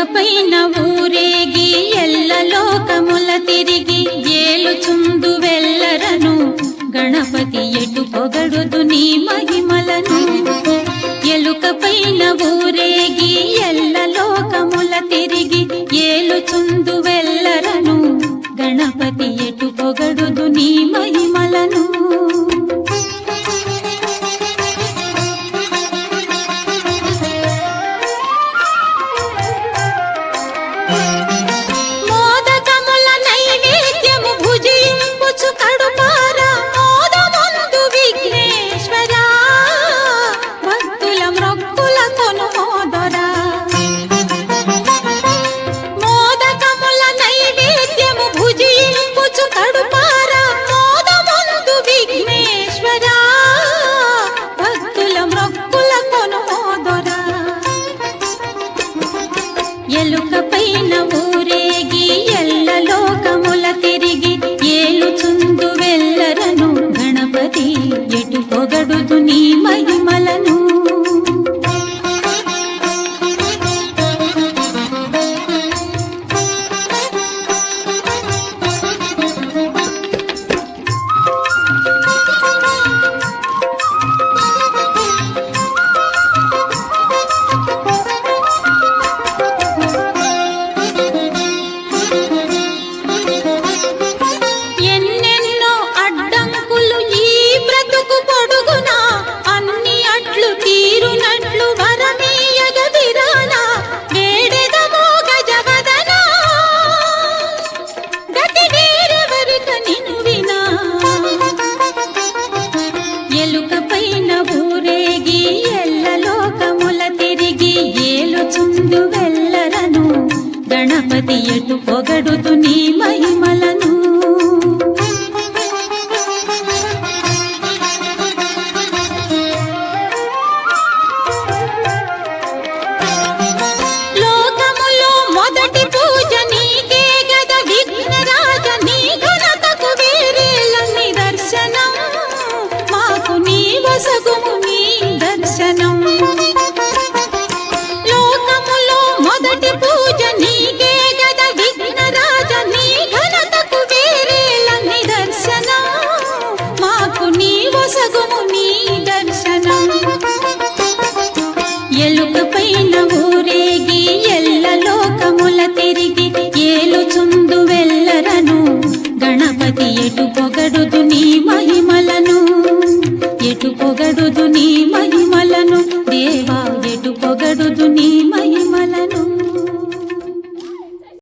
ఎలుకపైన ఊరేగి ఎల్ల లోకముల తిరిగి ఏలుచుందు వెల్లరను గణపతి ఎటు పొగడుదు నీ మహిమలను. ఎలుకపైన ఊరేగి ఎల్ల లోకముల తిరిగి ఏలుచుందు వెల్లరను గణపతి ఎటు పొగడుదు నీ మహిమలను. మోదకముల నైవేద్యము భుజింపుచు కడుపార మోదముందు విఘ్నేశ్వరా భక్తుల మ్రొక్కుల కొనుమోదరా. మోదకముల నైవేద్యము భుజింపుచు కడుపార మోదముందు విఘ్నేశ్వరా భక్తుల మ్రొక్కుల కొనుమోదరా. ఎలుకపైన ఊరేగి ఎల్ల లోకముల తిరిగి ఏలుచుందు వెల్లరను గణపతి ఎటు పొగడుదు నీ మహిమలను. ఎన్నెన్నో అడ్డంకులు ఈ బ్రతుకు పొడుగునా అన్ని అట్లు తీరునట్లు వరమీయగ విరానా వేడెదమో గజవదనా గతి వేరెవరిక నిను వినా. ఎలుకపైన ఊరేగి ఎల్ల లోకముల తిరిగి ఏలుచుందు వెల్లరను గణపతి ఎటు పొగడుదు నీ మహిమలను. లోకములో మొదటి పూజ నీకే గద విఘ్నరాజ నీ ఘనతకు వేరేల నిదర్శనం మాకు నీ వసగుము నీ దర్శనం. లోకములో మొదటి పూజ నీకే గద విఘ్నరాజ నీ ఘనతకు వేరేల నిదర్శనం మాకు నీ వసగుము నీ దర్శనం. ఎలుకపైన ఊరేగి ఎల్ల లోకముల తిరిగి ఏలుచుందు వెల్లరను గణపతి ఎటు పొగడుదు నీ మహిమలను ఎటు పొగడుదు